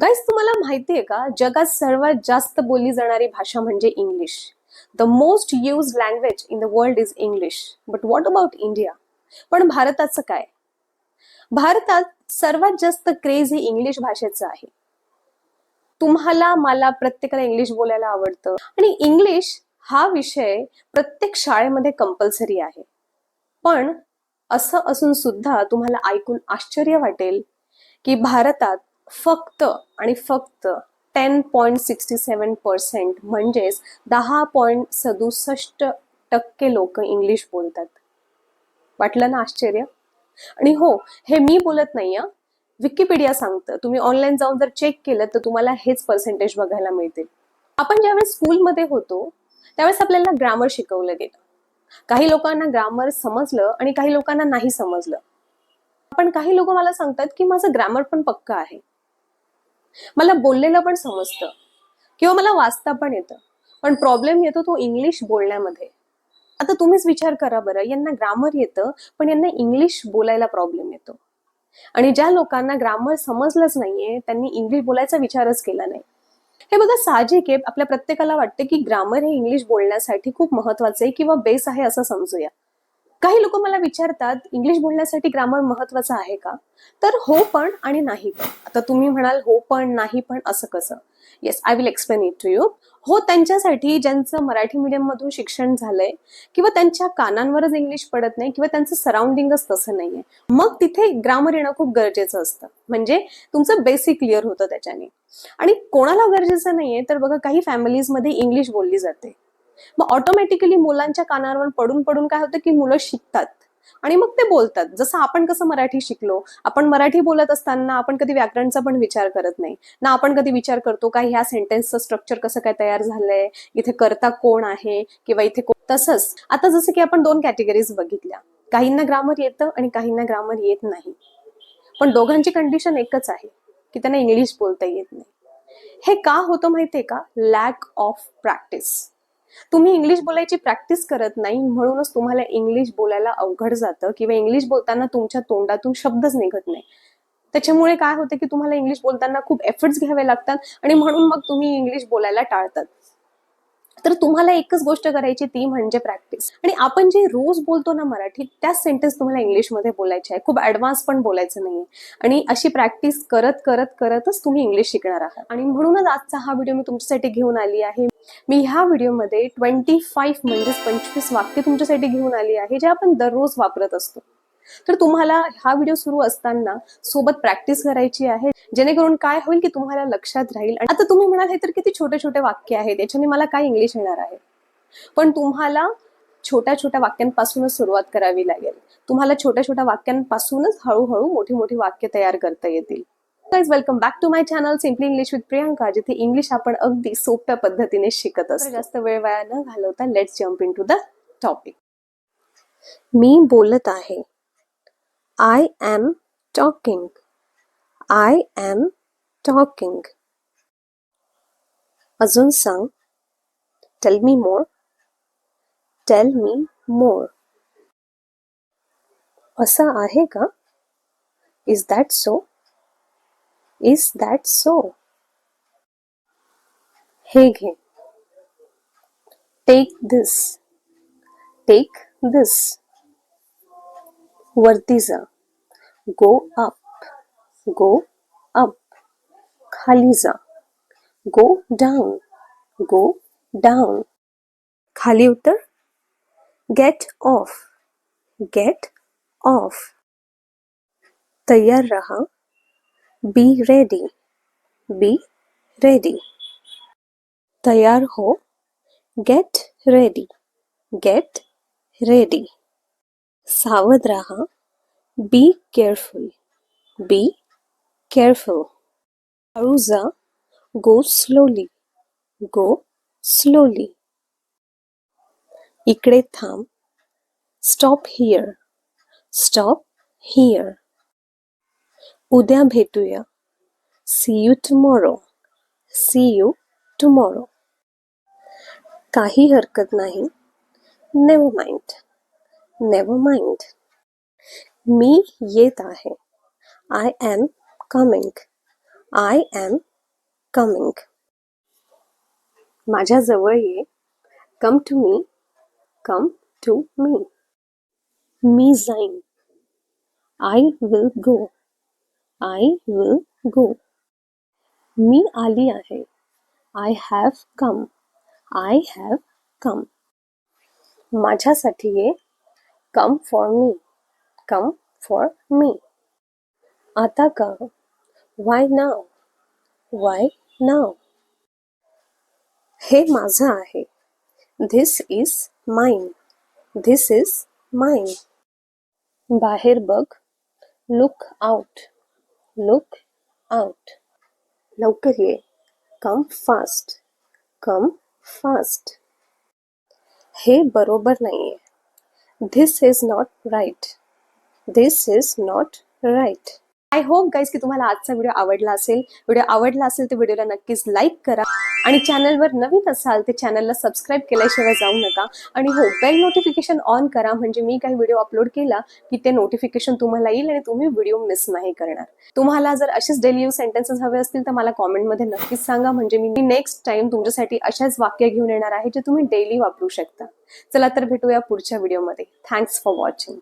Guys, तुम्हाला माहिती आहे का, जगात सर्वात जास्त बोलली जाणारी भाषा म्हणजे English. The most used language in the world is English. But what about India? पण भारताचं काय? भारतात सर्वात जास्त क्रेज ही इंग्लिश भाषेचं आहे. तुम्हाला, मला, प्रत्येकाला इंग्लिश बोलायला आवडतं आणि इंग्लिश हा विषय प्रत्येक शाळेमध्ये कंपल्सरी आहे. पण असं असून सुद्धा तुम्हाला ऐकून आश्चर्य वाटेल की भारतात फक्त आणि फक्त 10.67% म्हणजेच 10.67% लोक इंग्लिश बोलतात. वाटलं ना आश्चर्य? आणि हो, हे मी बोलत नाही, विकिपीडिया सांगतं. तुम्ही ऑनलाईन जाऊन जर चेक केलं तर तुम्हाला हेच पर्सेंटेज बघायला मिळतील. आपण ज्यावेळेस स्कूलमध्ये होतो त्यावेळेस आपल्याला ग्रामर शिकवलं गेलं. काही लोकांना ग्रामर समजलं आणि काही लोकांना नाही समजलं. पण काही लोक मला सांगतात की माझं ग्रामर पण पक्का आहे, मला बोललेलं पण समजतं किंवा मला वाचता पण येतं, पण प्रॉब्लेम येतो तो इंग्लिश बोलण्यामध्ये. आता तुम्हीच विचार करा बरं, यांना ग्रामर येतं पण यांना इंग्लिश बोलायला प्रॉब्लेम येतो. आणि ज्या लोकांना ग्रामर समजलंच नाहीये त्यांनी इंग्लिश बोलायचा विचारच केला नाही. हे बघा, साहजिक आहे, आपल्या प्रत्येकाला वाटते की ग्रामर हे इंग्लिश बोलण्यासाठी खूप महत्वाचं आहे किंवा बेस आहे असं समजूया. काही लोक मला विचारतात, इंग्लिश बोलण्यासाठी ग्रामर महत्वाचं आहे का? तर हो पण आणि नाही पण. आता तुम्ही म्हणाल हो पण नाही पण असं कसं? Yes, I will explain it to you. हो, त्यांच्यासाठी ज्यांचं मराठी मीडियम मधून शिक्षण झालंय किंवा त्यांच्या कानांवरच इंग्लिश पडत नाही किंवा त्यांचं सराउंडिंगच तसं नाहीये, मग तिथे ग्रामर येणं खूप गरजेचं असतं. म्हणजे तुमचं बेसिक क्लिअर होतं त्याच्याने. आणि कोणाला गरजेचं नाहीये तर बघा, काही फॅमिलीजमध्ये इंग्लिश बोलली जाते, मग ऑटोमॅटिकली मुलांच्या कानावर पडून पडून काय होतं की मुलं शिकतात आणि मग ते बोलतात. जसं आपण कसं मराठी शिकलो, आपण मराठी बोलत असताना आपण कधी व्याकरणचा पण विचार करत नाही ना. आपण कधी विचार करतो का ह्या सेंटेन्सचं स्ट्रक्चर कसं काय तयार झालंय, इथे कर्ता कोण आहे किंवा इथे तसंच आता जसं की आपण दोन कॅटेगरीज बघितल्या, काहींना ग्रामर येतं आणि काहींना ग्रामर येत नाही. पण दोघांची कंडिशन एकच आहे की त्यांना इंग्लिश बोलता येत नाही. हे का होतं माहितीये का? Lack of practice. तुम्ही इंग्लिश बोलायची प्रॅक्टिस करत नाही, म्हणूनच तुम्हाला इंग्लिश बोलायला अवघड जातं किंवा इंग्लिश बोलताना तुमच्या तोंडातून शब्दच निघत नाही. त्याच्यामुळे काय होतं की तुम्हाला इंग्लिश बोलताना खूप एफर्ट्स घ्यावे लागतात आणि म्हणून मग तुम्ही इंग्लिश बोलायला टाळतात. तर तुम्हाला एकच गोष्ट करायची, ती म्हणजे प्रॅक्टिस. आणि आपण जे रोज बोलतो ना मराठीत, त्याच सेंटेन्स तुम्हाला इंग्लिशमध्ये बोलायचे आहे. खूप ऍडव्हान्स पण बोलायचं नाहीये. आणि अशी प्रॅक्टिस करत करत करतच तुम्ही इंग्लिश शिकणार आहात. आणि म्हणूनच आजचा हा व्हिडिओ मी तुमच्यासाठी घेऊन आली आहे. मी ह्या व्हिडिओमध्ये 25 म्हणजेच 25 वाक्य तुमच्यासाठी घेऊन आली आहे, जे आपण दररोज वापरत असतो. तर तुम्हाला हा व्हिडिओ सुरू असताना सोबत प्रॅक्टिस करायची आहे, जेणेकरून काय होईल की तुम्हाला लक्षात राहील. आता तुम्ही म्हणाल, हे तर किती छोटे छोटे वाक्य आहेत, याच्याने मला काय इंग्लिश येणार आहे? पण तुम्हाला छोट्या छोट्या वाक्यांपासूनच सुरुवात करावी लागेल. तुम्हाला छोट्या छोट्या वाक्यांपासूनच हळूहळू मोठी मोठी वाक्य तयार करता येतील. Guys, welcome back to my channel simply English with Priyanka, जिथे इंग्लिश आपण अगदी सोप्या पद्धतीने शिकत असतो. जास्त वेळ वाया न घालवता let's jump into the topic. मी बोलत आहे. I am talking. I am talking. अजून सांग. Tell me more. Tell me more. असं आहे का? Is that so? Is that so? हे घे. Take this. Take this. वरती जा. Go up. Go up. खाली जा. Go down. Go down. खाली उतर. Get off. Get off. तैयार रहा. Be ready. Be ready. तैयार हो. Get ready. Get ready. सावध रहा. Be careful. Be careful. हळू जा. Go slowly. Go slowly. इकडे थांब. Stop here. Stop here. उद्या भेटूया. See you tomorrow. See you tomorrow. काही हरकत नाही. Never mind. Never mind. मी येत आहे. I am coming. I am coming. माझ्या जवळ ये. Come to me. Come to me. मी जाईन. I will go. I will go. मी आली आहे. I have come. I have come. माझ्यासाठी ये. Come for me. Come for me. आता का? Why now. Why now. हे माझं आहे. This is mine. This is mine. बाहेर बघ. Look out. Look out. लवकर ये. Come fast. Come fast. हे बरोबर नाहीये. This is not right. This is not right. I hope guys की तुम्हाला आजचा व्हिडिओ आवडला असेल. व्हिडिओ आवडला असेल तर व्हिडिओला नक्कीच लाईक करा आणि चॅनलवर नवीन असाल तर चॅनलला सबस्क्राईब केल्याशिवाय जाऊ नका. आणि हो, बेल नोटिफिकेशन ऑन करा म्हणजे मी काही व्हिडिओ अपलोड केला की ते नोटिफिकेशन तुम्हाला येईल आणि तुम्ही व्हिडिओ मिस नाही करणार. तुम्हाला जर असेच डेली यूज सेंटेन्सेस हवे असतील तर मला कॉमेंटमध्ये नक्कीच सांगा म्हणजे मी नेक्स्ट टाइम तुमच्यासाठी अशाच वाक्य घेऊन येणार आहे जे तुम्ही डेली वापरू शकता. चला तर भेटूया पुढच्या व्हिडिओमध्ये. Thanks for watching.